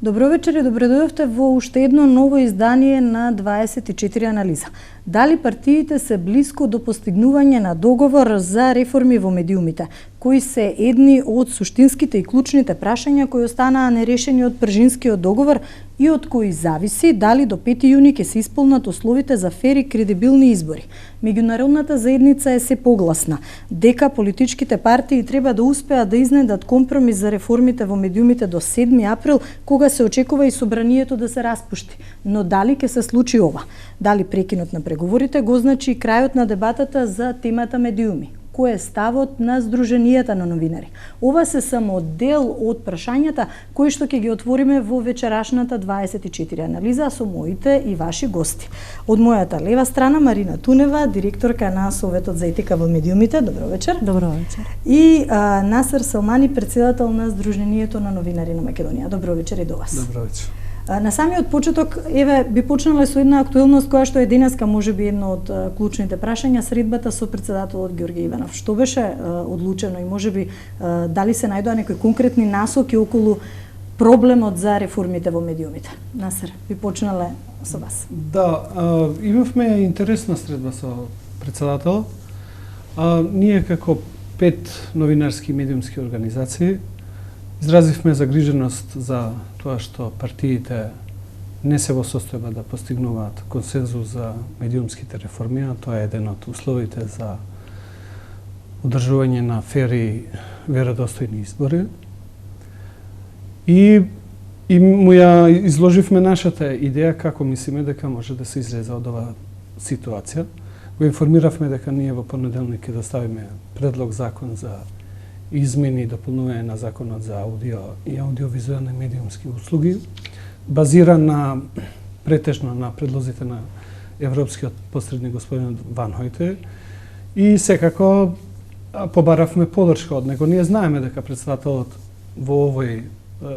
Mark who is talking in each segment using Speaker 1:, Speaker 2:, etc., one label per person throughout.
Speaker 1: Добро вечер и добредојавте во уште едно ново издание на 24 анализа. Дали партиите се блиску до постигнување на договор за реформи во медиумите? Кои се едни од суштинските и клучните прашања кои останаа нерешени од Пржинскиот договор и од кои зависи дали до 5 јуни ќе се исполнат условите за фер и кредибилни избори. Меѓународната заедница е се погласна дека политичките партии треба да успеат да изнедат компромис за реформите во медиумите до 7 април, кога се очекува и собранието да се распушти. Но дали ќе се случи ова? Дали прекинот на преговорите го значи и крајот на дебатата за темата медиуми? Кој е ставот на Сдруженијата на новинари? Ова се само дел од прашањата кои што ќе ги отвориме во вечерашната 24 анализа со моите и ваши гости. Од мојата лева страна Марина Тунева, директорка на Советот за етика во медиумите. Добро вечер.
Speaker 2: Добро вечер.
Speaker 1: И Насер Салмани, председател на Сдруженијето на новинари на Македонија. Добро вечер и до вас.
Speaker 3: Добро вечер.
Speaker 1: На самиот почеток, би почнале со една актуелност која што е денеска можеби едно од клучните прашања, средбата со председателот Ѓорѓе Иванов. Што беше одлучено и можеби дали се најдоа некои конкретни насоки околу проблемот за реформите во медиумите? Насер, би почнале со вас.
Speaker 3: Да, имавме интересна средба со председател. Ние како 5 новинарски и медиумски организации изразивме загриженост за тоа што партиите не се во состојба да постигнуваат консензус за медиумските реформи, а тоа е еден од условите за одржување на фер и веродостојни избори. И му ја изложивме нашата идеја како мислиме дека може да се излезе од оваа ситуација. Го информиравме дека ние во понеделник ќе доставиме предлог закон за измени и дополнување на законот за аудио и аудиовизуелни медиумски услуги, базиран претежно на предлозите на европскиот посредник господин Ван Хојте, и секако побаравме подршка од него. Ние знаеме дека председателот во овој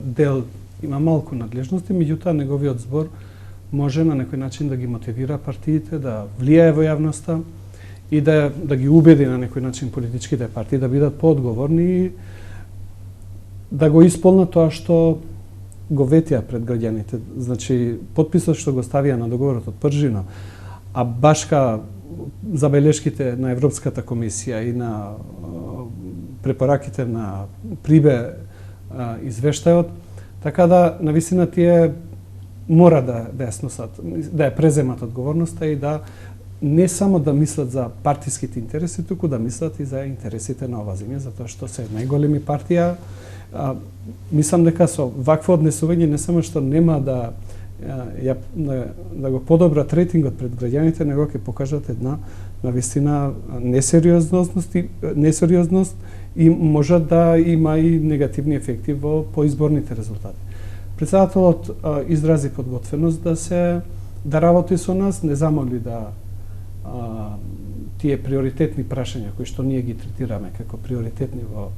Speaker 3: дел има малку надлежности, меѓутоа неговиот збор може на некој начин да ги мотивира партиите, да влијае во јавноста и да ги убеди на некој начин политичките партии да бидат поодговорни и да го исполнат тоа што го ветија пред граѓаните. Значи, потписот што го ставија на договорот од Пржино, а башка забелешките на Европската комисија и на препораките на Прибе извештајот, така да навистина тие мора да ја сносат, да ја преземат одговорноста и да не само да мислат за партиските интереси, туку да мислат и за интересите на оваа земја, затоа што се најголеми партија. Мислам дека со вакво однесување не само што нема да го подобра третингот пред граѓаните, него ќе покажат една навистина несериозност и може да има и негативни ефекти во поизборните резултати. Председателот изрази подготвеност да работи со нас, не замоли да тие приоритетни прашања кои што ние ги третираме како приоритетни во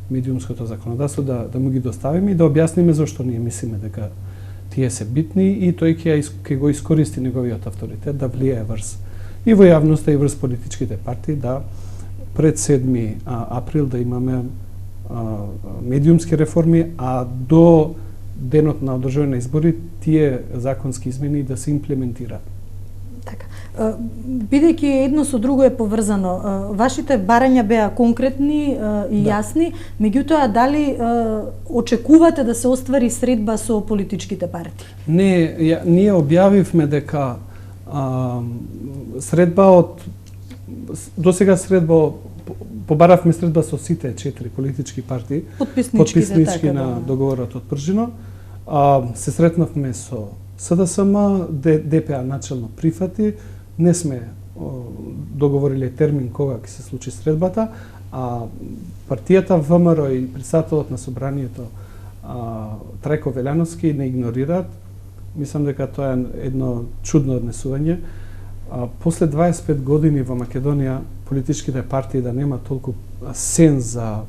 Speaker 3: медиумското законодавство да му ги доставиме и да објасниме зошто ние мислиме дека тие се битни и тој ќе го искористи неговиот авторитет да влијае врз и во јавноста и врз политичките партии да пред 7 април да имаме медиумски реформи, а до денот на одржување на избори тие законски измени да се имплементираат.
Speaker 1: Така. Бидејќи едно со друго е поврзано, вашите барања беа конкретни и јасни, меѓутоа дали очекувате да се оствари средба со политичките партии?
Speaker 3: Не, ние објавивме дека средба од досега побаравме средба со сите 4 политички партии, потписнички на договорот од Пржино. Се сретнавме со СДСМ, ДПА начелно прифати, не сме договориле термин кога ќе се случи средбата, а партијата ВМРО и председателот на собранието Трајко Велјановски не игнорираат. Мислам дека тоа е едно чудно однесување. После 25 години во Македонија политичките партии да нема толку сенс за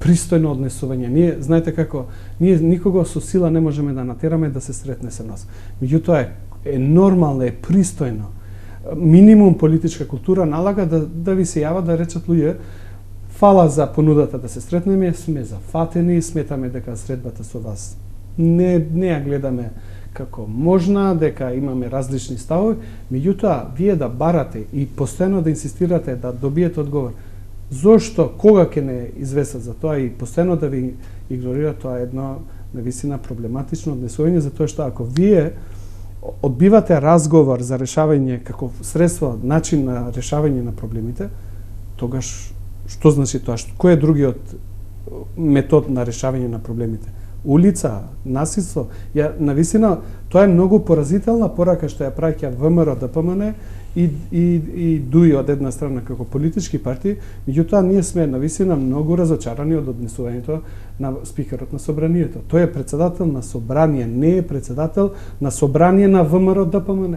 Speaker 3: пристојно однесување. Ние, знаете како, ние никого со сила не можеме да натераме да се сретне со нас. Меѓутоа е нормално, е пристојно. Минимум политичка култура налага да ви се јава да речат луѓе фала за понудата да се сретнеме, сме зафатени, сметаме дека средбата со вас не ја гледаме како можна, дека имаме различни ставови, меѓутоа вие да барате и постојано да инсистирате да добиете одговор зошто, кога ќе не известат за тоа и постојано да ви игнорира, тоа е едно навистина проблематично однесување, затоа што ако вие одбивате разговор за решавање како средство, начин на решавање на проблемите, тогаш што значи тоа? Кој е другиот метод на решавање на проблемите? Улица, насилство. Навистина, тоа е многу поразителна порака што ја праќа ВМРО, ДПМН и ДУИ од една страна како политички партии, меѓутоа ние сме навистина многу разочарани од однесувањето на спикерот на собранието. Тој е председател на собрание, не е председател на собрание на ВМРО, ДПМН.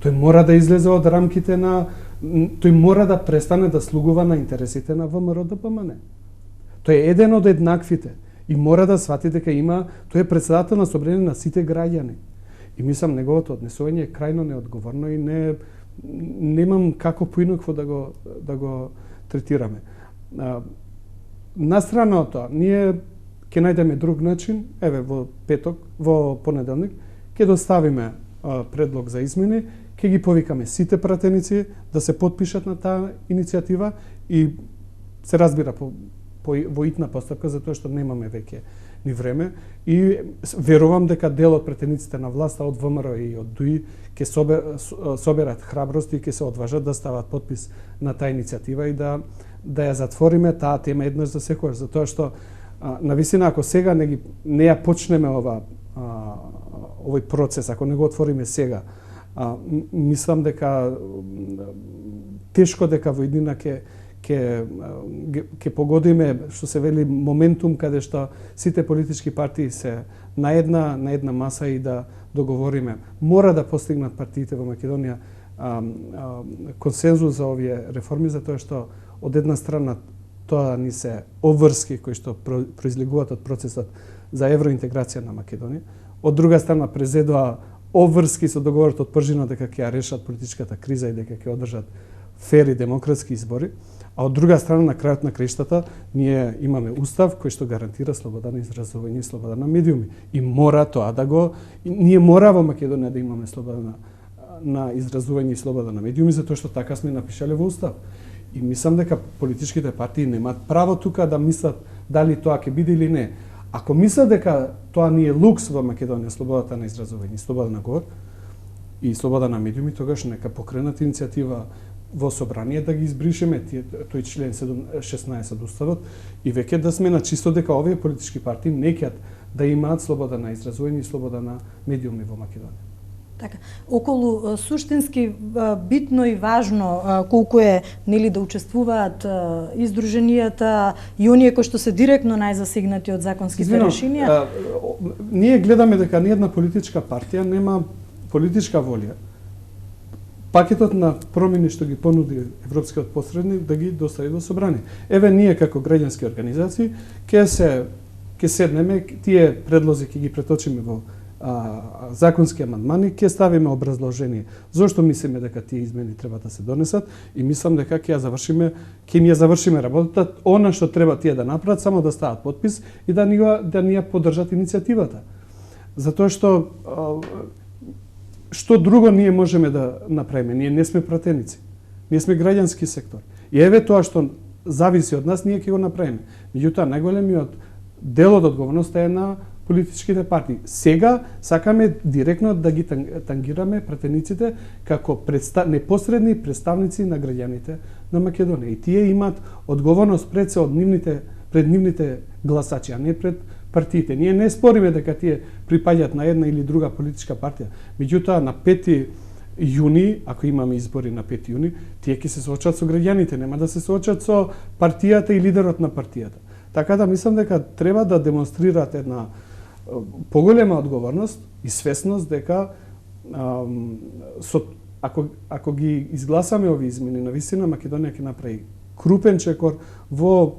Speaker 3: Тој мора да излезе од рамките на... Тој мора да престане да слугува на интересите на ВМРО, ДПМН. Тој е еден од еднаквите и мора да свати дека има... Тој е председател на собрание на сите граѓани. И мислам, неговото однесување е крајно неодговорно и немам како поинакво да го третираме. На страна од тоа, ние ќе најдеме друг начин, еве во понеделник, ќе доставиме предлог за измени, ќе ги повикаме сите пратеници да се потпишат на таа иницијатива и се разбира во итна постапка, затоа што немаме веќе ни време и верувам дека дел од пратениците на власта од ВМРО и од ДУИ ќе соберат храброст и ќе се одважат да стават подпис на таа иницијатива и да ја затвориме таа тема еднаш за секогаш, затоа што навистина ако сега не ја почнеме овој процес, ако не го отвориме сега, мислам дека тешко дека во иднина ќе погодиме, што се вели, моментум каде што сите политички партии се на една маса и да договориме. Мора да постигнат партиите во Македонија консензус за овие реформи, затоа што од една страна тоа ни се обврски кои што произлегуваат од процесот за евроинтеграција на Македонија. Од друга страна презедоа обврски со договорот од Пржина дека ќе ја решат политичката криза и дека ќе одржат фер и демократски избори, а од друга страна на крајот на краиштата ние имаме устав кој што гарантира слобода на изразување и слобода на медиуми. И мора тоа ние мора во Македонија да имаме слобода на изразување и слобода на медиуми, затоа што така сме напишале во устав. И мислам дека политичките партии немаат право тука да мислат дали тоа ќе биде или не. Ако мислат дека тоа не е лукс во Македонија, слободата на изразување и слобода на говор и слобода на медиуми, тогаш нека покренат иницијатива во собрание да ги избришеме тој член 16 од уставот и веќе да сме на чисто дека овие политички партии не ќе да имаат слобода на изразување и слобода на медиуми во Македонија.
Speaker 1: Така, околу суштински битно и важно колку е нели да учествуваат издруженијата и оние кои што се директно најзасегнати од законските решенија.
Speaker 3: Ние гледаме дека ни една политичка партија нема политичка волја. Пакетот на промени што ги понуди европскиот посредник да ги достави во собрание. Еве ние како граѓански организации ќе седнеме, тие предлози ќе ги преточиме во законски амандмани, ќе ставиме образложение зошто мислиме дека тие измени треба да се донесат и мислам дека ќе ја завршиме работата, она што треба тие да направат, само да стават подпис и да ни ја поддржат иницијативата. Затоа што друго ние можеме да направиме? Ние не сме пратеници. Ние сме граѓански сектор. И еве тоа што зависи од нас, ние ќе го направиме. Меѓутоа, најголемиот дел од одговорноста е на политичките партии. Сега сакаме директно да ги тангираме пратениците како непосредни представници на граѓаните на Македонија. И тие имаат одговорност пред нивните гласачи, а не пред партиите. Ние не спориме дека тие припаѓаат на една или друга политичка партија. Меѓутоа, на 5 јуни, ако имаме избори на 5 јуни, тие ќе се соочат со граѓаните, нема да се соочат со партијата и лидерот на партијата. Така да мислам дека треба да демонстрираат една поголема одговорност и свесност дека ако ги изгласаме овие измени, навистина Македонија ќе направи крупен чекор во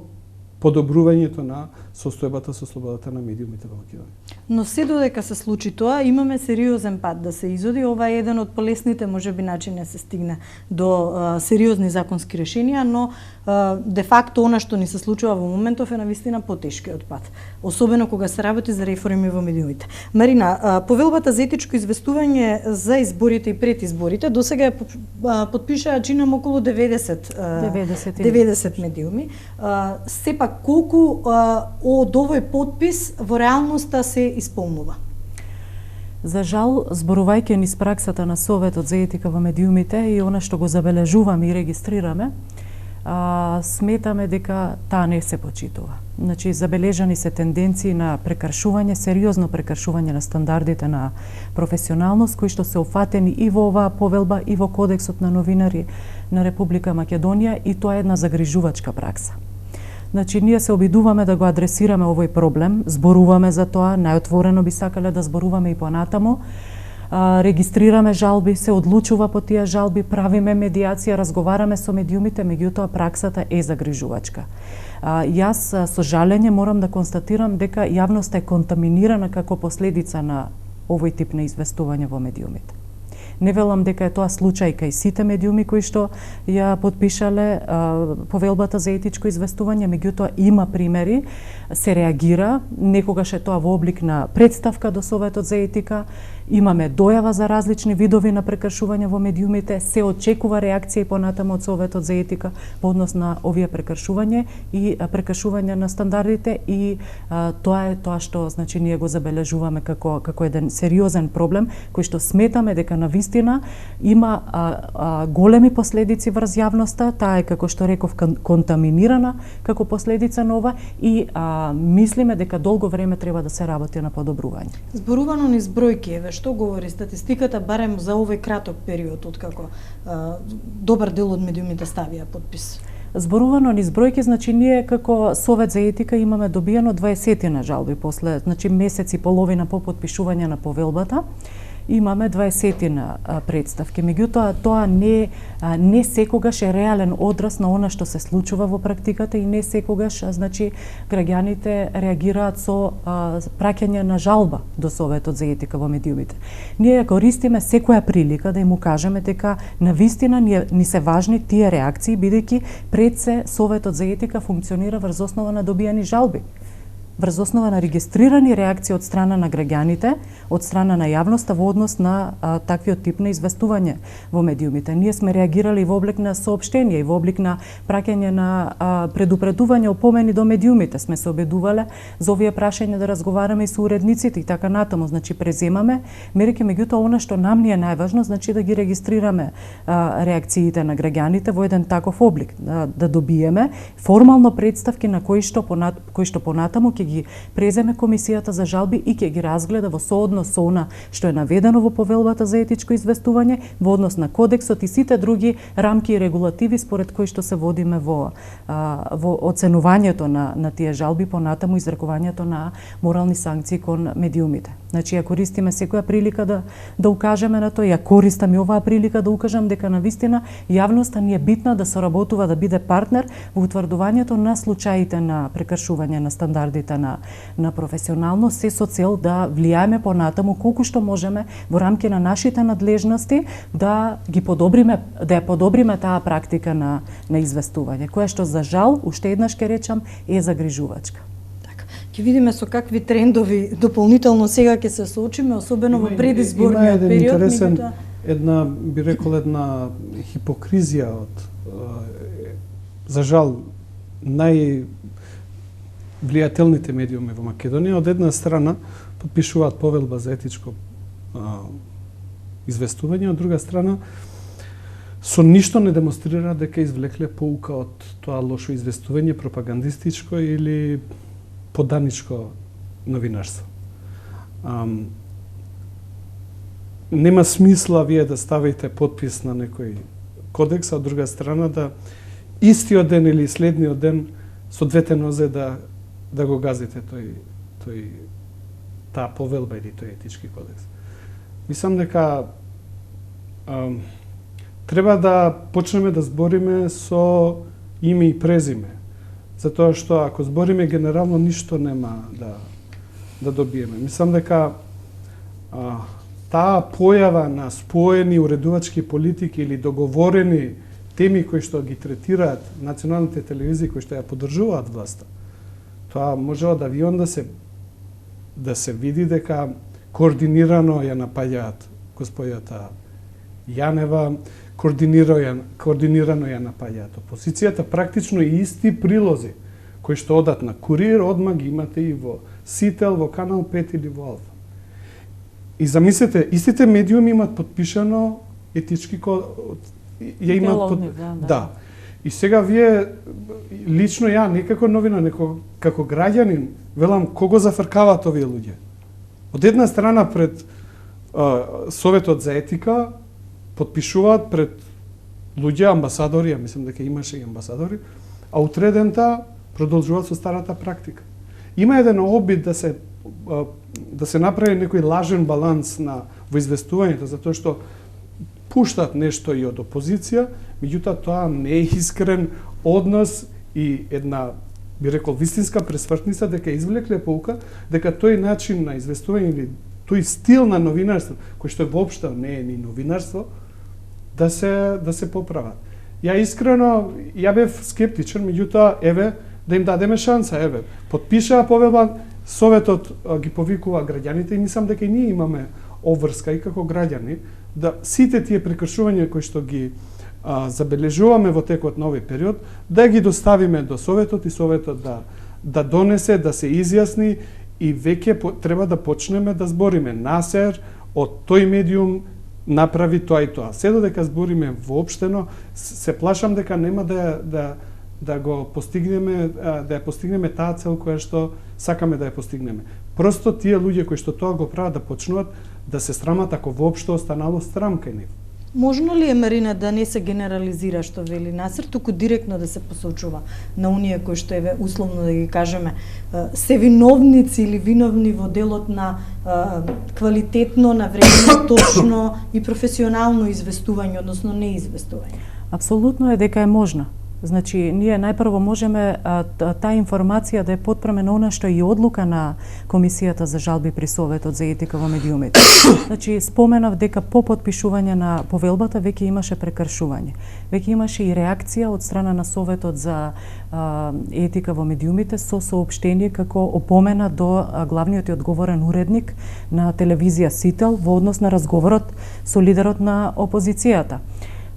Speaker 3: подобрувањето на состојбата со слободата на медиумите во Македонија.
Speaker 1: Но се додека се случи тоа, имаме сериозен пат да се изоди. Ова е еден од полесните можеби начини да се стигне до сериозни законски решенија, но де факто она што ни се случува во моментов е навистина потешкиот пат, особено кога се работи за реформи во медиумите. Марина, повелбата за етичко известување за изборите и пред изборите досега е потпишаа чинам околу 90 медиуми. Сепак колку од овој подпис во реалноста се исполнува?
Speaker 2: За жал, зборувајќи низ праксата на Советот за етика во медиумите и она што го забележуваме и регистрираме, сметаме дека таа не се почитува. Значи, забележани се тенденции на прекршување, сериозно прекршување на стандардите на професионалност, кои што се офатени и во оваа повелба и во Кодексот на новинари на Република Македонија, и тоа е една загрижувачка пракса. Значи, ние се обидуваме да го адресираме овој проблем, зборуваме за тоа, најотворено би сакале да зборуваме и понатаму, регистрираме жалби, се одлучува по тие жалби, правиме медиација, разговараме со медиумите, меѓутоа праксата е загрижувачка. Јас со жалење морам да констатирам дека јавноста е контаминирана како последица на овој тип на известување во медиумите. Не велам дека е тоа случај кај сите медиуми кои што ја подпишале повелбата за етичко известување, меѓутоа има примери, се реагира, некогаш е тоа во облик на представка до Советот за етика, имаме дојава за различни видови на прекршување во медиумите, се очекува реакција и понатаму од Советот за етика по однос на овие прекршување и прекршување на стандардите, и тоа е тоа што значи ние го забележуваме како еден сериозен проблем кој што сметаме дека навистина има големи последици врз јавноста. Таа е, како што реков, контаминирана како последица на ова, и мислиме дека долго време треба да се работи на подобрување.
Speaker 1: Зборувано низ бројки, еве што говори статистиката барем за овој краток период откако добар дел од медиумите ставија подпис?
Speaker 2: Зборувано низ бројки, значи ние како Совет за етика имаме добиено 20 на жалби после, значи месец и половина по подпишување на повелбата. Имаме 20 на представки. Меѓутоа, тоа не секогаш е реален одраз на она што се случува во практиката, и не секогаш, значи, граѓаните реагираат со праќање на жалба до Советот за етика во медиумите. Ние користиме секоја прилика да им укажеме дека навистина ни се важни тие реакции, бидејќи пред се Советот за етика функционира врз основа на добијани жалби, врз основа на регистрирани реакции од страна на граѓаните, од страна на јавноста во однос на таквиот тип на известување во медиумите. Ние сме реагирали во облик на соопштенија и во облик на праќање на предупредување, опомени до медиумите. Сме се обидувале за овие прашања да разговараме и со уредниците и така натаму. Значи, преземаме мерки, меѓутоа она што нам ни е најважно, значи да ги регистрираме реакциите на граѓаните во еден таков облик, да добиеме формално представки на кои што понатаму ќе ги преземе Комисијата за жалби и ќе ги разгледа во сооднос со она што е наведено во повелбата за етичко известување, во однос на Кодексот и сите други рамки и регулативи според кои што се водиме во оценувањето на тие жалби, понатаму изрекувањето на морални санкции кон медиумите. Значи, ја користиме секоја прилика да укажеме на тоа, ја користам и оваа прилика да укажам дека навистина јавноста ни е битна да соработува, да биде партнер во утврдувањето на случаите на прекршување на стандардите на професионалност, се со цел да влијаеме понатаму колку што можеме во рамки на нашите надлежности да ја подобриме таа практика на известување, која што за жал, уште еднаш ќе речам, е загрижувачка.
Speaker 1: Ќе видиме со какви трендови дополнително сега ќе се соочиме, особено во предизборниот период.
Speaker 3: Има би рекол, една хипокризија од за жал влијателните медиуми во Македонија. Од една страна подпишуваат повелба за етичко известување, од друга страна со ништо не демонстрираат дека извлекле поука од тоа лошо известување, пропагандистичко или поданичко новинарство. Нема смисла вие да ставите подпис на некој кодекс, а од друга страна да истиот ден или следниот ден со двете нозе да го газите таа повелба или тој етички кодекс. Мислам дека треба да почнеме да збориме со име и презиме. затоа што ако збориме генерално ништо нема да добиеме. Мислам дека таа појава на споени уредувачки политики или договорени теми кои што ги третираат националните телевизии кои што ја поддржуваат власта, тоа можела да ви да се види дека координирано ја напаѓаат господјата Јанева, координирано ја напаѓаат опозицијата, практично и исти прилози кои што одат на Курир, одма ги имате и во Сител, во Канал 5 или во Алфа. И замислете, истите медиуми имаат подпишано етички ја имаат да. И сега вие лично ја некако новина, како граѓанин, велам кого зафркаваат овие луѓе. Од една страна пред Советот за етика подпишуваат пред луѓе амбасадори, мислам дека имаше и амбасадори, а утредента продолжуваат со старата практика. Има еден обид да се направи некој лажен баланс во известувањето, затоа што пуштат нешто и од опозиција, меѓутоа тоа не е искрен однос и една, би рекол, вистинска пресвртница дека извлекле поука, дека тој начин на известување или тој стил на новинарство, кој што воопшто не е ни новинарство, да се поправат. Ја искрено, ја бев скептичен, меѓутоа, еве, да им дадеме шанса, еве, подпишаа повелба, Советот ги повикува граѓаните и мислам дека и ние имаме обврска и како граѓани, да сите тие прекршувања кои што ги забележуваме во текот на овој период, да ги доставиме до Советот и Советот да донесе, да се изјасни и веќе треба да почнеме да збориме. Насер од тој медиум направи тоа и тоа. Се додека збориме воопштено, се плашам дека нема да го постигнеме, да ја постигнеме таа цел која што сакаме да ја постигнеме. Просто тие луѓе кои што тоа го прават да почнуваат да се срамат ако воопшто останало срам кај нив.
Speaker 1: Можно ли е, Марина, да не се генерализира што вели Насер, туку директно да се посочува на оние кои што еве условно да ги кажеме се виновници или виновни во делот на квалитетно, навремено, точно и професионално известување, односно неизвестување?
Speaker 2: Апсолутно е дека е можна. Значи, ние најпрво можеме таа информација да ја потпреме на она што и одлука на Комисијата за жалби при Советот за етика во медиумите. Значи, споменав дека по подпишување на повелбата веќе имаше прекршување. Веќе имаше и реакција од страна на Советот за етика во медиумите со соопштение како опомена до главниот и одговорен уредник на телевизија Сител во однос на разговорот со лидерот на опозицијата.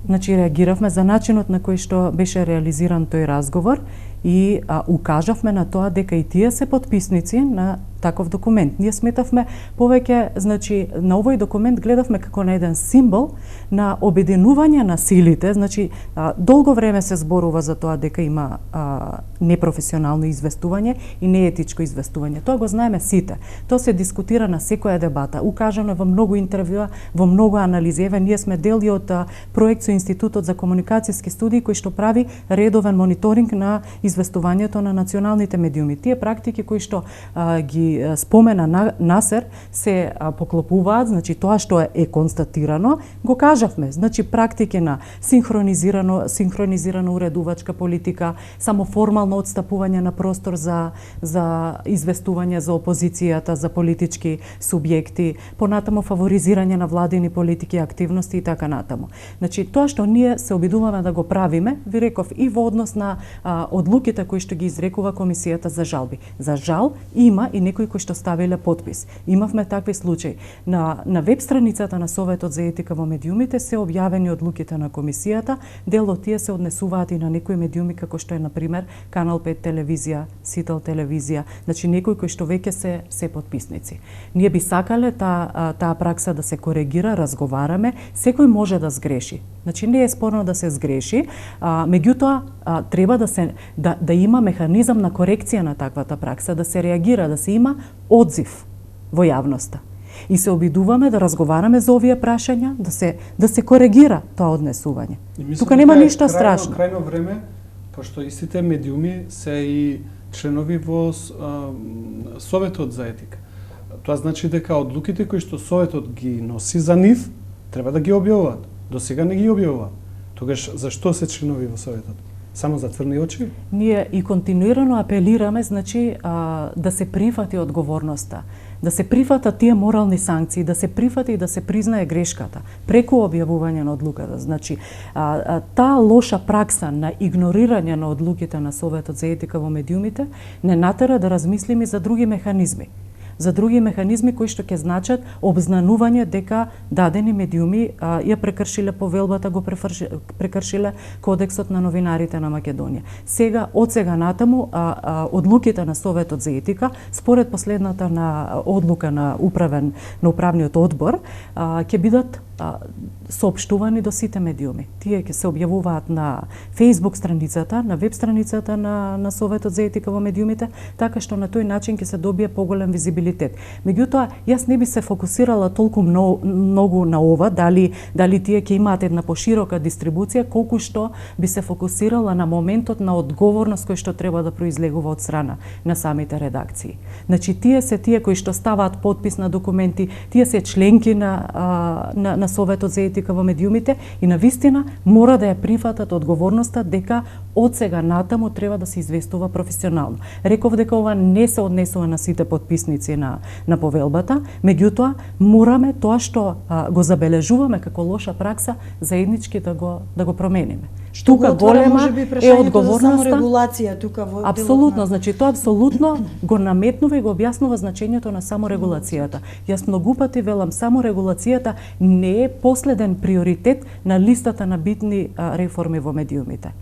Speaker 2: Значи, реагиравме за начинот на кој што беше реализиран тој разговор и укажавме на тоа дека и тие се потписници на таков документ. Ние сметавме повеќе, значи, на овој документ гледавме како на еден символ на обединување на силите, значи, долго време се зборува за тоа дека има непрофесионално известување и неетичко известување. Тоа го знаеме сите. Тоа се дискутира на секоја дебата. Укажано во многу интервјуа, во многу анализи. Еве, ние сме дел од проект со Институтот за комуникацијски студии кој што прави редовен мониторинг на известувањето на националните медиуми. Тие практики кои што ги спомена Насер се поклопуваат, значи тоа што е констатирано, го кажавме. Значи практики на синхронизирана уредувачка политика, само формално отстапување на простор за известување за опозицијата, за политички субјекти, понатаму фаворизирање на владини политики, активности и така натаму. Значи тоа што ние се обидуваме да го правиме, ви реков, и во однос на одлуките кои што ги изрекува Комисијата за жалби. За жал има и некои кои што ставиле подпис. Имавме такви случаи. На веб страницата на Советот за етика во медиумите се објавени одлуките на Комисијата, дел од тие се однесуваат и на некои медиуми како што е на пример Канал 5 телевизија, Сител телевизија, значи некои кои што веќе се потписници. Ние би сакале таа пракса да се коригира, разговараме, секој може да сгреши. Значи не е спорно да се сгреши, меѓутоа треба да има механизам на корекција на таквата пракса, да се реагира, да се има одзив во јавноста. И се обидуваме да разговараме за овие прашања, да се коригира тоа однесување. Тука нема ништо страшно.
Speaker 3: Крајно време, пошто истите медиуми се и членови во Советот за етика. Тоа значи дека одлуките кои што Советот ги носи за нив, треба да ги објавуваат. До сега не ги објавуваат. Тогаш зашто се членови во Советот? само затврни очи?
Speaker 2: Ние и континуирано апелираме, значи, да се прифати одговорноста, да се прифатат тие морални санкции, да се прифати и да се признае грешката преку објавување на одлуката. Значи, таа лоша пракса на игнорирање на одлуките на Советот за етика во медиумите не натера да размислиме за други механизми. За други механизми кои што ќе значат обзнанување дека дадени медиуми ја прекршиле повелбата, го прекршиле Кодексот на новинарите на Македонија. Сега, од сега натаму, одлуките на Советот за етика, според последната одлука на управниот одбор, ќе бидат соопштувани до сите медиуми. Тие ќе се објавуваат на Facebook страницата, на веб страницата на Советот за етика во медиумите, така што на тој начин ќе се добие поголем визибилитет. Меѓутоа, јас не би се фокусирала толку многу на ова, дали тие ќе имаат една поширока дистрибуција, колку што би се фокусирала на моментот на одговорност кој што треба да произлегува од страна на самите редакции. Значи, тие се тие кои што ставаат подпис на документи, тие се членки на Советот за етика во медиумите и на вистина мора да ја прифатат одговорноста дека од сега натаму треба да се известува професионално. Реков дека ова не се однесува на сите подписници на повелбата, меѓутоа мораме тоа што го забележуваме како лоша пракса заеднички да го промениме.
Speaker 1: Тука голема е одговорноста. Саморегулација тука во
Speaker 2: апсолутно, значи тоа апсолутно го наметнува и го објаснува значењето на саморегулацијата. Јас многу пати велам, саморегулацијата не е последен приоритет на листата на битни реформи во медиумите.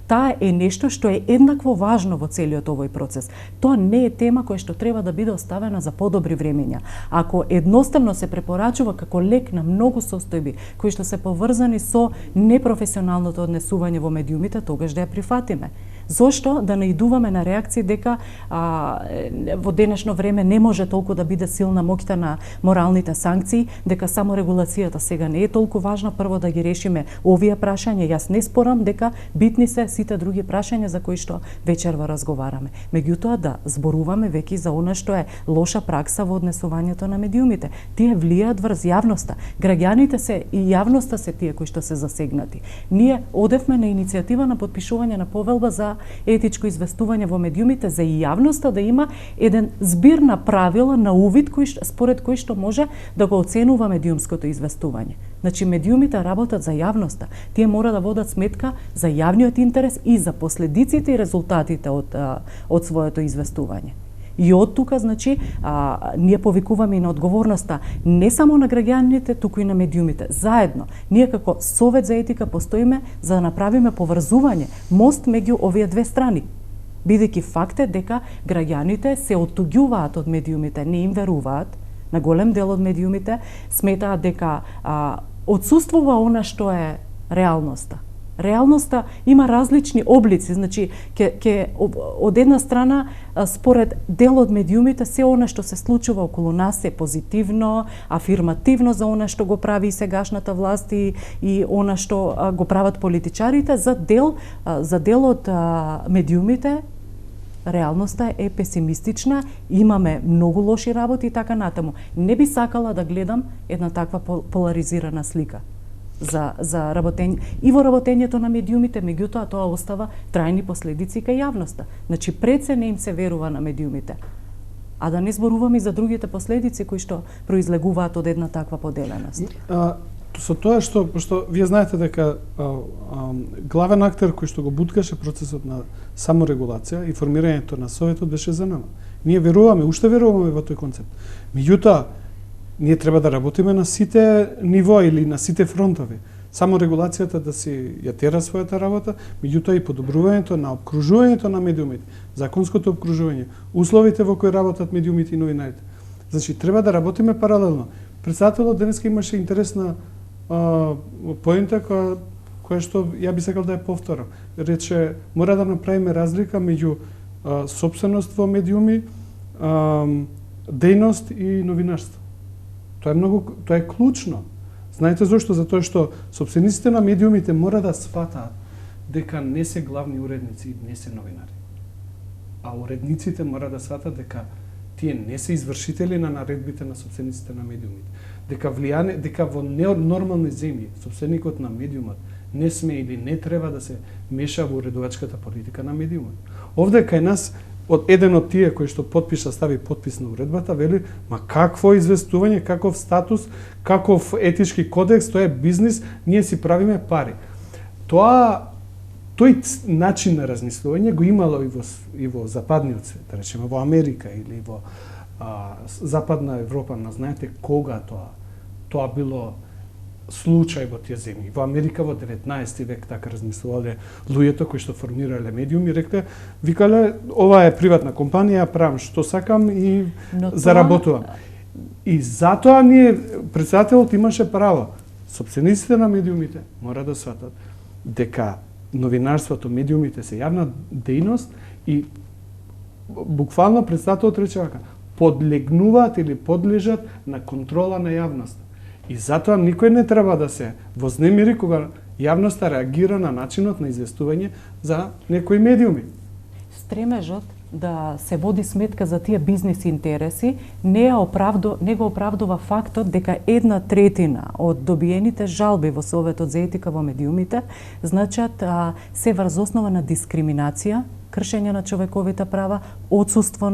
Speaker 2: Таа е нешто што е еднакво важно во целиот овој процес. Тоа не е тема која што треба да биде оставена за подобри времења. Ако едноставно се препорачува како лек на многу состојби кои што се поврзани со непрофесионалното однесување во медиумите, тогаш да ја прифатиме. Зошто да наидуваме на реакции дека во денешно време не може толку да биде силна моќта на моралните санкции, дека само регулацијата сега не е толку важна, прво да ги решиме овие прашања. Јас не спорам дека битни се сите други прашања за кои што вечерва разговараме. Меѓутоа да зборуваме веќе за она што е лоша пракса во однесувањето на медиумите. Тие влијаат врз јавноста. Граѓаните се и јавноста се тие кои што се засегнати. Ние одевме на иницијатива на подпишување на повелба за етичко известување во медиумите, за јавноста да има еден збир на правила на увид според кои што може да го оценува медиумското известување. Значи, медиумите работат за јавноста. Тие мора да водат сметка за јавниот интерес и за последиците и резултатите од своето известување. И од тука, значи, ние повикуваме и на одговорноста не само на граѓаните, туку и на медиумите. Заедно, ние како Совет за етика постоиме за да направиме поврзување, мост меѓу овие две страни. Бидејќи факт е дека граѓаните се оттуѓуваат од медиумите, не им веруваат, на голем дел од медиумите сметаат дека отсуствува она што е реалноста. Реалноста има различни облици, значи од една страна според дел од медиумите се она што се случува околу нас е позитивно, афирмативно за она што го прави сегашната власт и она што го прават политичарите. За дел од медиумите реалноста е песимистична, имаме многу лоши работи и така натаму. Не би сакала да гледам една таква поларизирана слика за работење и во работењето на медиумите, меѓутоа тоа остава трајни последици кај јавноста. Значи, пред се не им се верува на медиумите. А да не зборуваме и за другите последици кои што произлегуваат од една таква поделеност.
Speaker 3: Со тоа што вие знаете дека главен актер кој што го буткаше процесот на саморегулација и формирањето на Советот беше за nama. Ние веруваме, уште веруваме во тој концепт. Меѓутоа, ние треба да работиме на сите нивои или на сите фронтови. Само регулацијата да си ја тера својата работа, меѓутоа и подобрувањето на обкружувањето на медиумите, законското обкружување, условите во кои работат медиумите и новинарите. Значи, треба да работиме паралелно. Председателот денеска имаше интересна поинта која што ја би сакал да ја повторам. Рече, мора да направиме разлика меѓу сопственост во медиуми, дејност и новинарство. Тоа е клучно. Знаете зошто? Затоа што сопствениците на медиумите мора да сватаат дека не се главни уредници и не се новинари. А уредниците мора да сватат дека тие не се извршители на наредбите на сопствениците на медиумите. Дека во нормални земји сопственикот на медиумот не сме или не треба да се меша во уредувачката политика на медиумот. Овде кај нас еден од тие кои што потпиша, стави подпис на уредбата, вели, ма какво известување, каков статус, каков етички кодекс, тоа е бизнис, ние си правиме пари. Тој начин на размислување го имало и во западниот свет, да речеме во Америка или во Западна Европа, но знаете кога тоа било случај во тие земји. Во Америка во 19 век така размислувале луѓето кои што формирале медиуми, рекле, викале, ова е приватна компанија, правам што сакам и заработувам. И затоа ние, председателот имаше право. Сопствениците на медиумите мора да сватат дека новинарството, медиумите се јавна дејност и буквално председателот рече вака, подлегнуваат или подлежат на контрола на јавноста. И затоа никој не треба да се вознемири кога јавноста реагира на начинот на известување за некои медиуми.
Speaker 2: Стремежот да се води сметка за тие бизнис интереси не го оправдува фактот дека 1/3 од добиените жалби во Советот за етика во медиумите значат се врз основа на дискриминација, кршење на човековите права, отсуство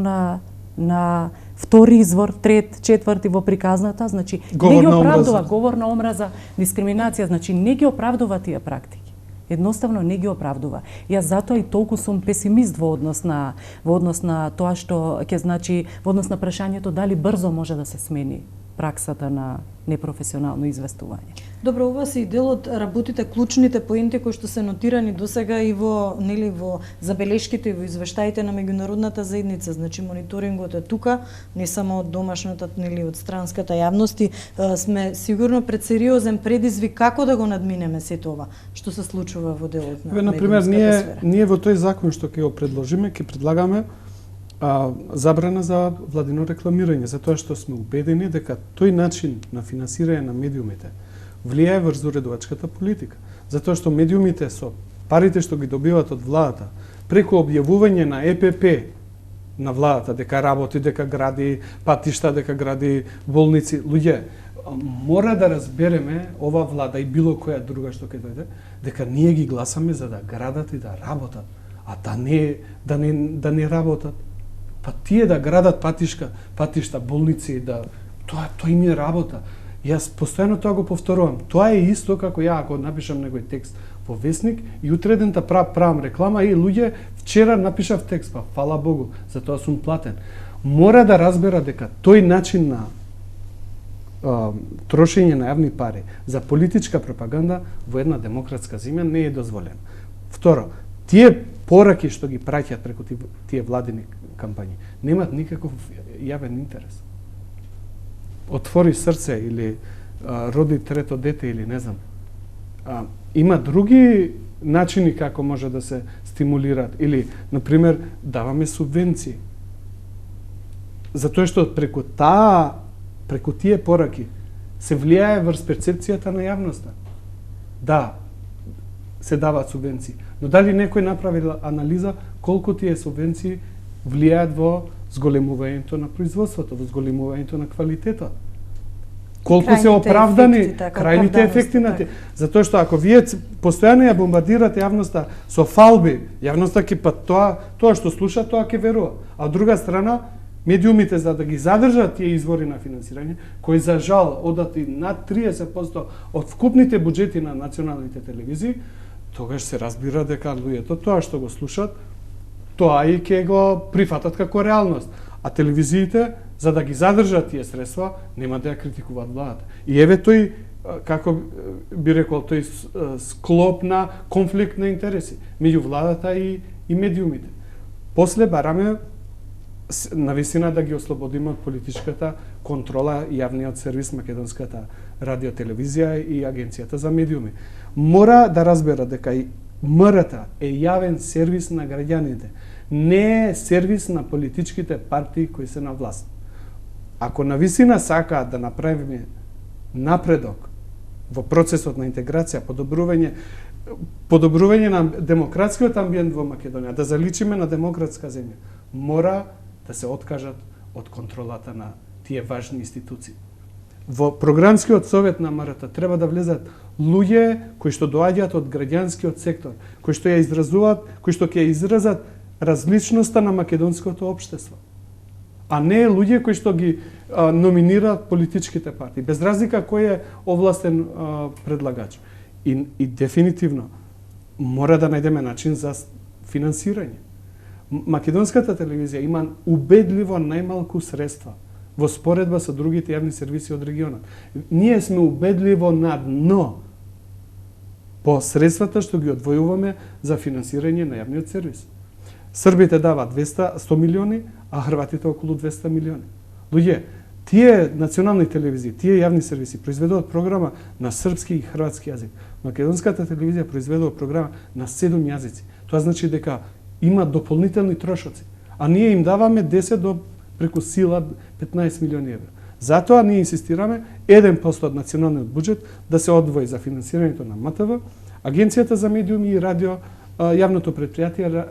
Speaker 2: на втори извор, трет, четврти во приказната, значи не ги оправдува говор на омраза, дискриминација, значи не ги оправдува тие практики. Едноставно не ги оправдува. Јас затоа и толку сум песимист во однос на тоа што ќе значи во однос на прашањето дали брзо може да се смени праксата на непрофесионално известување.
Speaker 1: Добро, ова се и дел од работите, клучните поенти кои што се нотирани досега и во забелешките и во извештаите на меѓународната заедница. Значи мониторингот е тука, не само од домашната, од странската јавност, сме сигурно пред сериозен предизвик како да го надминеме сето ова што се случува во делот на
Speaker 3: медиумската сфера. Ние во тој закон што ќе го предложиме, ќе предлагаме забрана за владино рекламирање, затоа што сме убедени дека тој начин на финансирање на медиумите влијае врз уредувачката политика. Затоа што медиумите со парите што ги добиваат од владата, преку објавување на ЕПП на владата, дека работи, дека гради патишта, дека гради болници, луѓе, мора да разбереме ова влада и било која друга што ќе дојде, дека ние ги гласаме за да градат и да работат, а да не работат. Па тие да градат патишта, болници, тоа им е работа. Јас постојано тоа го повторувам. Тоа е исто како ја ако напишам некој текст во весник и утре ден правам реклама и луѓе вчера напишав текст, па фала Богу, за тоа сум платен. Мора да разбера дека тој начин на трошење на јавни пари за политичка пропаганда во една демократска земја не е дозволен. Второ, тие пораки што ги праќаат преку тие владини кампањи немаат никаков јавен интерес. Отвори срце или роди трето дете или не знам. Има други начини како може да се стимулираат или, например, даваме субвенции. Затоа што преку тие пораки се влијае врз перцепцијата на јавноста. Да, се даваат субвенции, но дали некој направил анализа колку тие субвенции влијаат во зголемувањето на производството, во зголемувањето на квалитетот. Колку се оправдани крајните ефекти на тие. Затоа што ако вие постојано ја бомбардирате јавноста со фалби, јавноста ќе тоа што слуша, тоа ќе верува. А од друга страна, медиумите за да ги задржат тие извори на финансирање, кои за жал одат и над 30% од вкупните буџети на националните телевизии, тогаш се разбира дека луѓето тоа што го слушат, тоа и ќе го прифатат како реалност. А телевизиите, за да ги задржат тие средства, нема да ја критикуваат владата. И еве тој, како би рекол, тој склоп на конфликт на интереси меѓу владата и медиумите. После бараме навистина да ги ослободиме од политичката контрола јавниот сервис Македонската радиотелевизија и Агенцијата за медиуми. Мора да разбера дека и МРТ е јавен сервис на граѓаните, не е сервис на политичките партии кои се на власт. Ако навистина сакаат да направиме напредок во процесот на интеграција, подобрување на демократскиот амбиент во Македонија, да заличиме на демократска земја, мора да се откажат од контролата на тие важни институции. Во програмскиот совет на МРТ треба да влезат луѓе кои што доаѓаат од граѓанскиот сектор, кои што ја изразуваат, кои што ќе изразат различноста на македонското општество, а не луѓе кои што ги номинираат политичките партии, без разлика кој е овластен предлагач. И дефинитивно мора да најдеме начин за финансирање. Македонската телевизија има убедливо најмалку средства во споредба со другите јавни сервиси од регионот. Ние сме убедливо на дно по средствата што ги одвојуваме за финансирање на јавниот сервис. Србите даваат 100 милиони, а хрватите околу 200 милиони. Луѓе, тие национални телевизии, тие јавни сервиси произведуваат програма на српски и хрватски јазик. Македонската телевизија произведува програма на 7 јазици. Тоа значи дека има дополнителни трошоци, а ние им даваме 10 до преку сила 15 милиони евра. Затоа ние инсистираме 1% од националниот буџет да се одвои за финансирањето на МТВ, Агенцијата за медиуми и радио, јавното предпријатие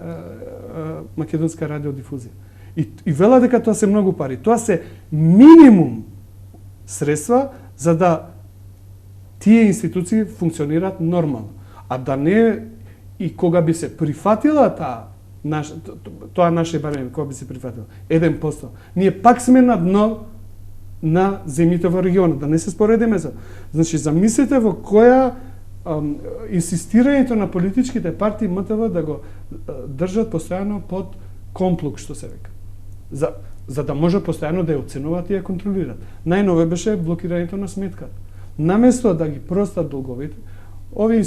Speaker 3: Македонска радиодифузија. И вела дека тоа се многу пари. Тоа се минимум средства за да тие институции функционираат нормално. А да не и кога би се прифатила тоа наше барење, кога би се прифатила 1%, ние пак сме на дно на земјите во регионот, да не се споредиме за. Значи, замислете во која инсистирањето на политичките партии МТВ да го држат постојано под комплук, што се века. За да може постојано да ја оценуваат и ја контролираат. Најнове беше блокирањето на сметката. Наместо да ги простат долговите, овие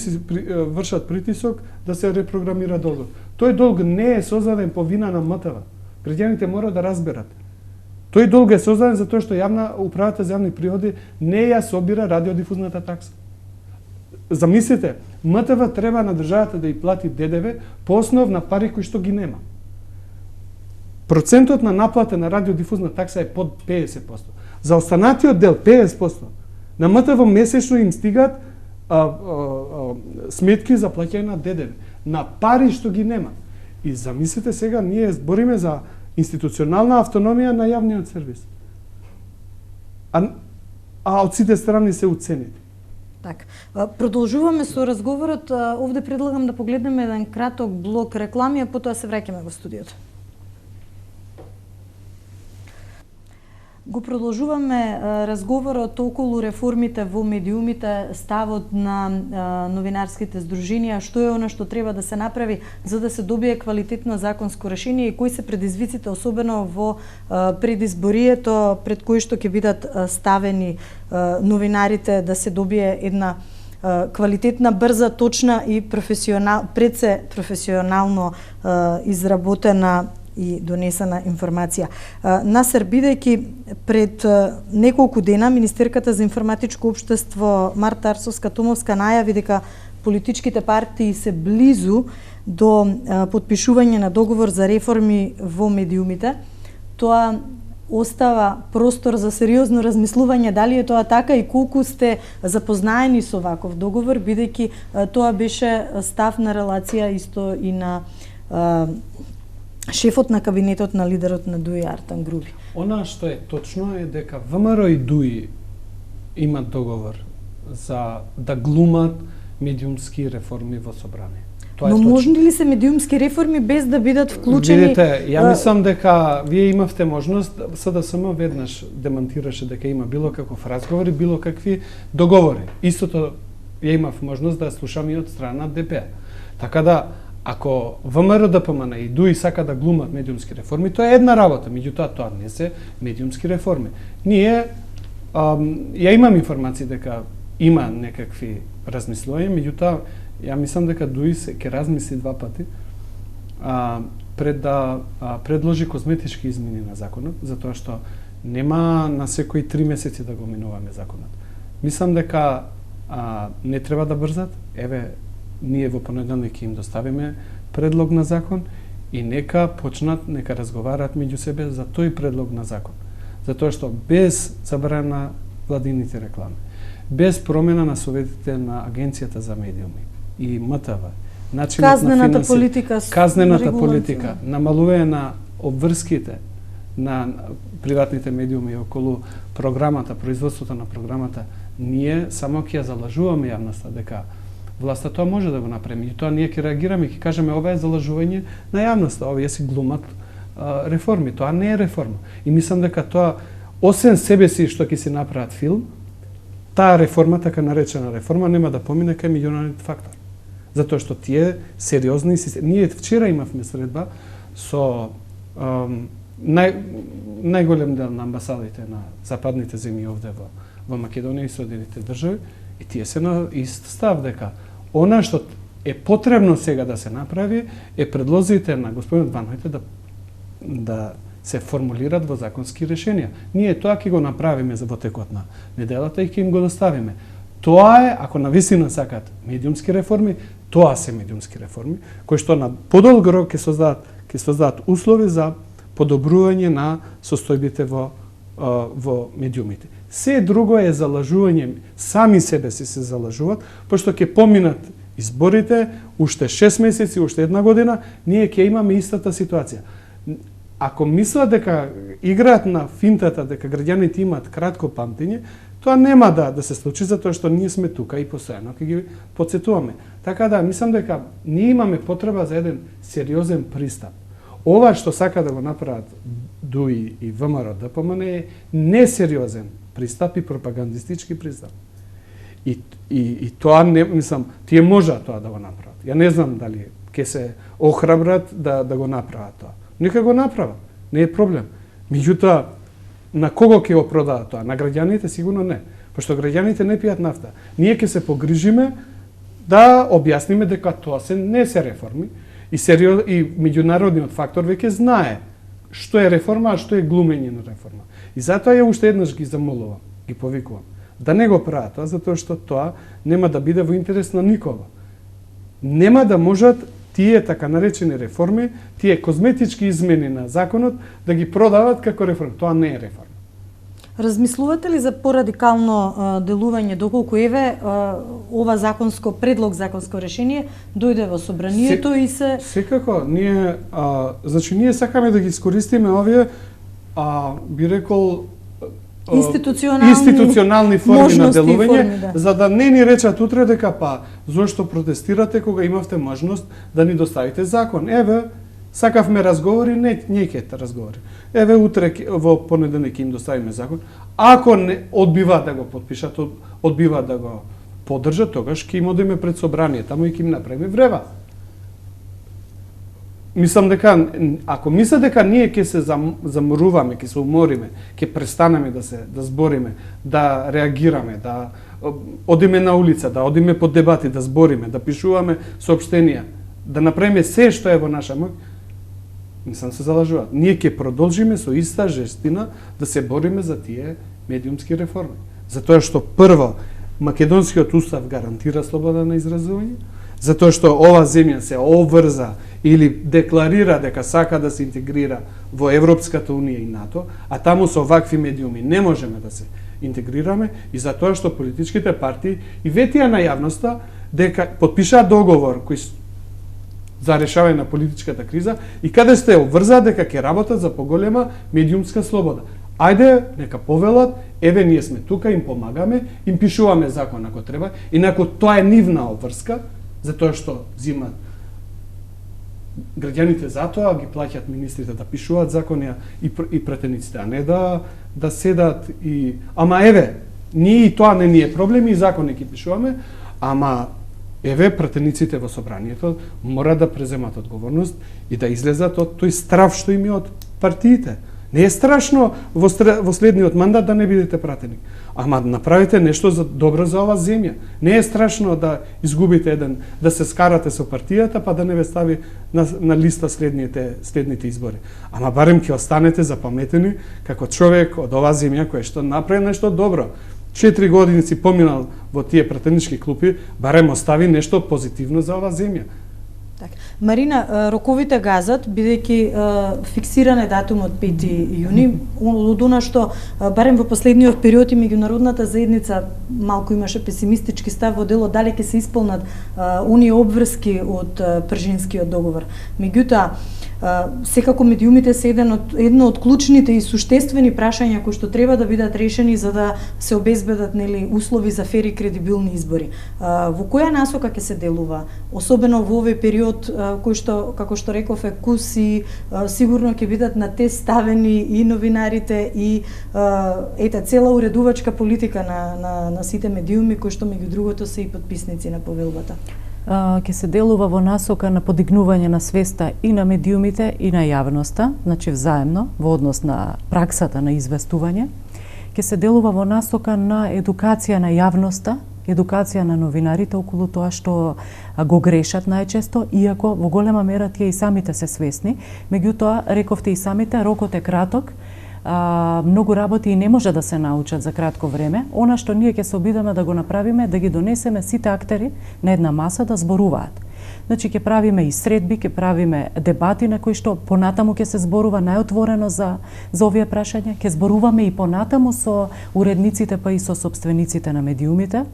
Speaker 3: вршат притисок да се репрограмира долгот. Тој долг не е создаден по вина на МТВ. Граѓаните мора да разберат. Тој долг е создаден затоа што управата за јавни приходи не ја собира радиодифузната такса. Замислите, МТВ треба на државата да ја плати ДДВ по основ на пари кои што ги нема. Процентот на наплата на радиодифузна такса е под 50%. За останатиот дел 50%. На МТВ месечно им стигаат сметки за плаќање на ДДВ, на пари што ги нема. И замислите сега, ние збориме за институционална автономија на јавниот сервис. А од сите страни се уценети.
Speaker 1: Так, продолжуваме со разговорот. Овде предлагам да погледнеме еден краток блок реклами, а потоа се враќаме во студиото. Го продолжуваме разговорот околу реформите во медиумите, ставот на новинарските здруженија, што е она што треба да се направи за да се добие квалитетно законско решение и кои се предизвиците, особено во предизборието пред кои што ќе бидат ставени новинарите да се добие една квалитетна, брза, точна и професионално изработена и донесена информација. Насер, бидејќи пред неколку дена Министерката за информатичко општество Марта Арсовска-Томовска најави дека политичките партии се близу до потпишување на договор за реформи во медиумите, тоа остава простор за сериозно размислување дали е тоа така и колку сте запознаени со ваков договор, бидејќи тоа беше став на релација исто и на шефот на кабинетот на лидерот на ДУИ Артан Груби.
Speaker 3: Она што е точно е дека ВМРО и ДУИ имат договор за да глумат медиумски реформи во собрание.
Speaker 1: Но можни ли се медиумски реформи без да бидат вклучени?
Speaker 3: Видите, ја мислам дека вие имавте можност, СДСМ веднаш демонтираше дека има било каков разговор и било какви договори. Истото ја имав можност да слушам и од страна ДП. Така да, ако ВМРО ДПМН и ДУИ сака да глумат медиумски реформи, тоа е една работа, меѓутоа тоа не се медиумски реформи. Ние ја имам информации дека има некакви размислувања, меѓутоа ја мислам дека ДУИ ќе размисли два пати пред да предложи козметички измени на законот, затоа што нема на секои 3 месеци да го минуваме законот. Мислам дека не треба да брзат. Еве, ние во понеделник им доставиме предлог на закон и нека почнат, нека разговараат меѓу себе за тој предлог на закон. Затоа што без забрана на владините реклами, без промена на советите на Агенцијата за медиуми и МТВ, начинот на казнената политика, намалување на обврските на приватните медиуми околу програмата, производството на програмата, Ние само ќе ја залажуваме јавноста дека власта тоа може да го направи. И тоа ние ќе реагираме и ќе кажеме ова е залажување на јавноста, овие си глумат реформи. Тоа не е реформа. И мислам дека тоа, освен себе си што ќе си направат филм, таа реформа, така наречена реформа, нема да помине кај меѓународниот фактор. Затоа што тие сериозни системи. Ние вчера имавме средба со најголем дел на амбасадите на западните земји овде во Македонија и Соединетите држави, и тие се на ист став дека она што е потребно сега да се направи е предлозите на господинот Ванхојте да се формулират во законски решенија. Ние тоа ќе го направиме за во текот на неделата и ќе им го доставиме. Тоа е, ако навистина сакат медиумски реформи, тоа се медиумски реформи, кои што на подолг рок ќе создадат услови за подобрување на состојбите во медиумите. Се друго е залажување, сами себе си се залажуваат, пошто ќе поминат изборите, уште 6 месеци, уште 1 година, ние ќе имаме истата ситуација. Ако мислат дека играат на финтата, дека граѓаните имаат кратко памтење, тоа нема да се случи, затоа што ние сме тука и постојано ќе ги потсетуваме. Така да, мислам дека ние имаме потреба за еден сериозен пристап. Ова што сака да го направат ДУИ и ВМРО ДПМН е несериозен пристап и пропагандистички пристап. И тоа не, мислам, тие можат тоа да го направат. Ја не знам дали ќе се охрабрат да го направат тоа. Нека го направат, не е проблем. Меѓутоа, на кого ќе го продадат тоа? На граѓаните сигурно не, пошто граѓаните не пијат нафта. Ние ќе се погрижиме да објасниме дека тоа не се реформи и меѓународниот фактор веќе знае што е реформа, а што е глумење на реформа. И затоа ја уште еднаш ги замолувам, ги повикувам да не го прават тоа, затоа што тоа нема да биде во интерес на никого. Нема да можат тие така наречени реформи, тие козметички измени на законот да ги продават како реформи. Тоа не е реформа.
Speaker 1: Размислувате ли за порадикално делување доколку ова предлог законско решение дојде во собранието и се
Speaker 3: секако ние ние сакаме да ги искористиме овие би рекол институционални форми на делување, за да не ни речат утре дека зошто протестирате кога имавте можност да ни доставите закон. Сакавме разговори, не ќе разговори. Утре во понеделник им доставиме закон. Ако не одбиваат да го подпишат, одбиваат да го поддржат, тогаш ќе им одиме пред собрание, таму и ќе им направиме врева. Мислам дека, ако мисля дека ние ќе се заморуваме, ќе се умориме, ќе престанеме да збориме, да реагираме, да одиме на улица, да одиме по дебати, да збориме, да пишуваме соопштенија, да направиме се што е во наша моќ, мислам се залажуваат. Ние ќе продолжиме со иста жестина да се бориме за тие медиумски реформи. Затоа што прво, македонскиот устав гарантира слобода на изразување, затоа што ова земја се обврза или декларира дека сака да се интегрира во Европската унија и НАТО, а таму со вакви медиуми не можеме да се интегрираме, и затоа што политичките партии и ветија на јавноста дека подпишаат договор кој за решавање на политичката криза и каде сте обврзаат дека ќе работат за поголема медиумска слобода. Ајде, нека повелат, ние сме тука, им помагаме, им пишуваме закон ако треба, инаку тоа е нивна обврска, затоа што зимат граѓаните затоа ги плаќаат министрите да пишуваат закони и претениците, а не да седат и ние и тоа не ни е проблем и закони ги пишуваме, ама пратениците во собранието мора да преземат одговорност и да излезат од тој страв што им е од партиите. Не е страшно во следниот мандат да не бидете пратеник, ама направите нешто добро за оваа земја. Не е страшно да изгубите да се скарате со партијата, па да не ве стави на листа следните избори. Ама барем ќе останете запаметени како човек од оваа земја кој што направи нешто добро. 4 години си поминал во тие пратенички клупи, барем остави нешто позитивно за оваа земја.
Speaker 1: Така. Марина, роковите газат, бидејќи фиксиран е датумот 5 јуни, од она што барем во последниот период и меѓународната заедница малку имаше песимистички став во делот дали ќе се исполнат оние обврски од Пржинскиот договор. Меѓутоа, секако медиумите се едно од клучните и суштествени прашања кои што треба да бидат решени за да се обезбедат услови за фери и кредибилни избори. Во која насока ќе се делува, особено во овој период кој што, како што реков, куси сигурно ќе бидат на тест ставени и новинарите и цела уредувачка политика на сите медиуми кои што меѓу другото се и потписници на повелбата.
Speaker 2: Ќе се делува во насока на подигнување на свеста и на медиумите и на јавноста, значи взаемно во однос на праксата на известување. Ќе се делува во насока на едукација на јавноста, едукација на новинарите околу тоа што го грешат најчесто, иако во голема мера тие и самите се свесни. Меѓутоа, рековте и самите, рокот е краток, многу работи и не може да се научат за кратко време. Она што ние ќе се обидеме да го направиме, да ги донесеме сите актери на една маса да зборуваат. Значи, ќе правиме и средби, ќе правиме дебати на кои што понатаму ќе се зборува најотворено за овие прашања, ќе зборуваме и понатаму со уредниците па и со сопствениците на медиумите.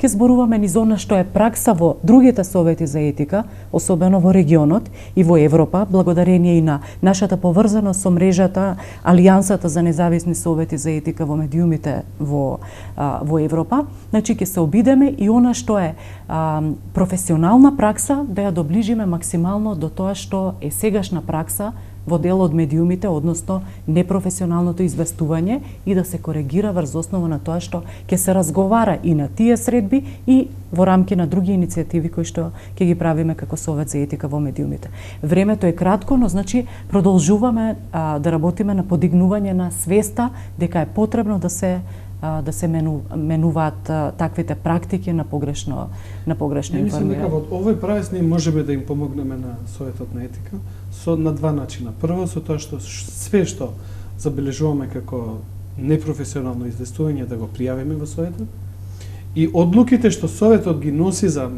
Speaker 2: Ќе зборуваме низ она што е пракса во другите совети за етика, особено во регионот и во Европа, благодарение и на нашата поврзаност со мрежата Алијансата за независни совети за етика во медиумите во Европа. Значи, ќе се обидеме и она што е професионална пракса да ја доближиме максимално до тоа што е сегашна пракса во дел од медиумите, односно непрофесионалното известување и да се коригира врз основа на тоа што ќе се разговара и на тие средби и во рамки на други иницијативи кои што ќе ги правиме како Совет за етика во медиумите. Времето е кратко, но значи продолжуваме да работиме на подигнување на свеста дека е потребно да се менуваат таквите практики на погрешно информирање.
Speaker 3: Мислам дека во овој правец ние можеме да им помогнеме на Советот на етика на два начина. Прво со тоа што све што забележуваме како непрофесионално известување да го пријавиме во Советот и одлуките што Советот ги носи за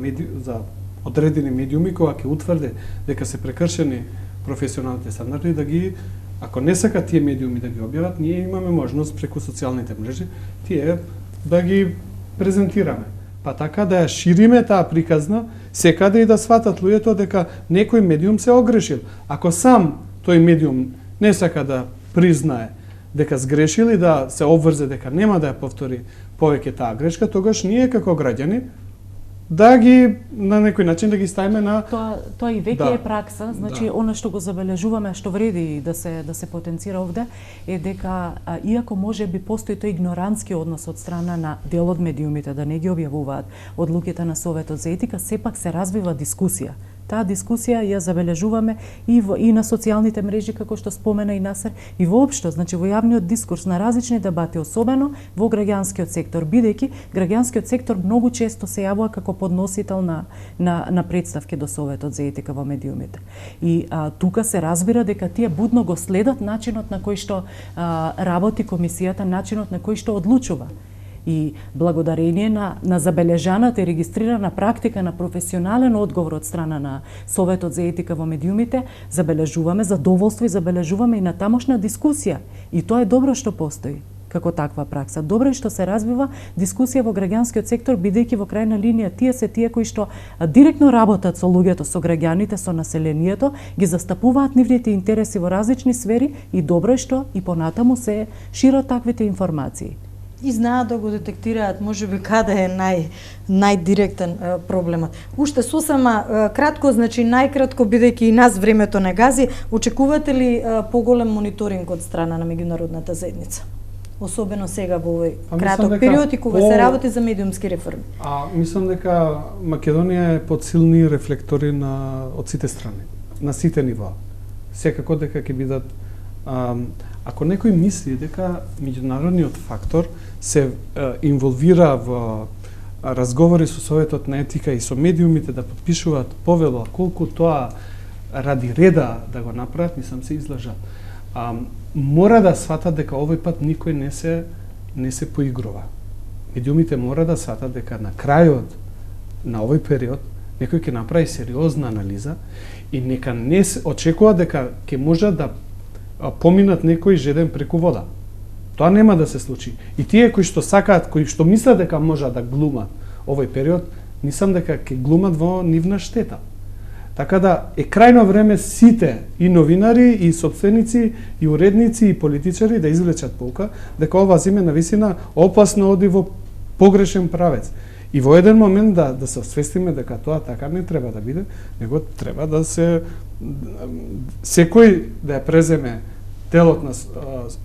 Speaker 3: одредени медиуми кога ќе утврди дека се прекршени професионалните стандарди, да ги, ако не сака тие медиуми да ги објават, ние имаме можност преку социјалните мрежи тие да ги презентираме. Па така да ја шириме таа приказна, секаде и да сватат луѓето дека некој медиум се огрешил. Ако сам тој медиум не сака да признае дека сгрешил и да се обврзе дека нема да ја повтори повеќе таа грешка, тогаш ние како граѓани да ги на некој начин да ги ставиме на
Speaker 2: тоа и веќе е пракса, значи она што го забележуваме, што вреди да се потенцира овде е дека иако може би постои тој игнорански однос од страна на дел од медиумите да не ги објавуваат одлуките на Советот за етика, сепак се развива дискусија. Таа дискусија ја забележуваме и на социјалните мрежи, како што спомена и Насер, и воопшто, значи во јавниот дискурс на различни дебати, особено во граѓанскиот сектор, бидејќи граѓанскиот сектор многу често се јавува како подносител на представки до Советот за етика во медиумите. И тука се разбира дека тие будно го следат начинот на кој што работи комисијата, начинот на кој што одлучува. И благодарение на забележаната и регистрирана практика на професионален одговор од страна на Советот за етика во медиумите, забележуваме задоволство и забележуваме и на тамошна дискусија. И тоа е добро што постои како таква пракса. Добро е што се развива дискусија во граѓанскиот сектор, бидејќи во крајна линија тие се тие кои што директно работат со луѓето, со граѓаните, со населението, ги застапуваат нивните интереси во различни сфери и добро е што и понатаму се шират таквите информации.
Speaker 1: И знаат да го детектираат можеби каде е најдиректен проблемот. Уште сосема кратко, значи најкратко, бидејќи и нас времето не гази, очекувате ли поголем мониторинг од страна на меѓународната заедница? Особено сега во овој краток период и кога се работи за медиумски реформи.
Speaker 3: Мислам дека Македонија е под силни рефлектори од сите страни, на сите нива. Секако дека ќе бидат ако некој мисли дека меѓународниот фактор се инволвира во разговори со Советот на етика и со медиумите да подпишуваат повела, колку тоа ради реда да го направат, мислам се излажат. Мора да сватат дека овој пат никој не се поигрува. Медиумите мора да сватат дека на крајот на овој период некој ќе направи сериозна анализа и нека не се очекува дека ќе може да поминат некој жеден преку вода. Тоа нема да се случи. И тие кои што сакаат, кои што мислат дека може да глумат овој период, мислам дека ќе глумат во нивна штета. Така да е крајно време сите и новинари, и собственици, и уредници, и политичари да извлечат pouка дека ова зиме навистина опасно оди во погрешен правец. И во еден момент да се освестиме дека тоа така не треба да биде, него треба да се секој да ја преземе делот на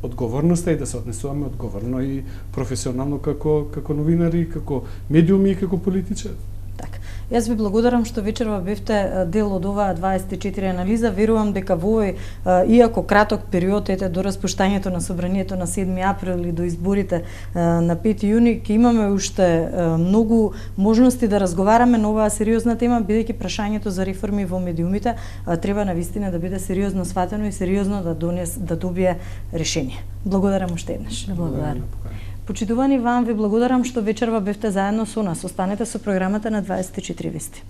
Speaker 3: одговорноста и да се однесуваме одговорно и професионално како новинари, како медиуми и како политичари.
Speaker 1: Така. Јас ви благодарам што вечерва бевте дел од оваа 24 анализа. Верувам дека во овој, иако краток период, до распуштањето на собранието на 7 април и до изборите на 5 јуни, ќе имаме уште многу можности да разговараме на оваа сериозна тема, бидејќи прашањето за реформи во медиумите треба навистина да биде сериозно сватено и сериозно да добие решение. Благодарам уште еднаш.
Speaker 2: Благодарам.
Speaker 1: Почитувани, вам ви благодарам што вечерва бевте заедно со нас. Останете со програмата на 24 вести.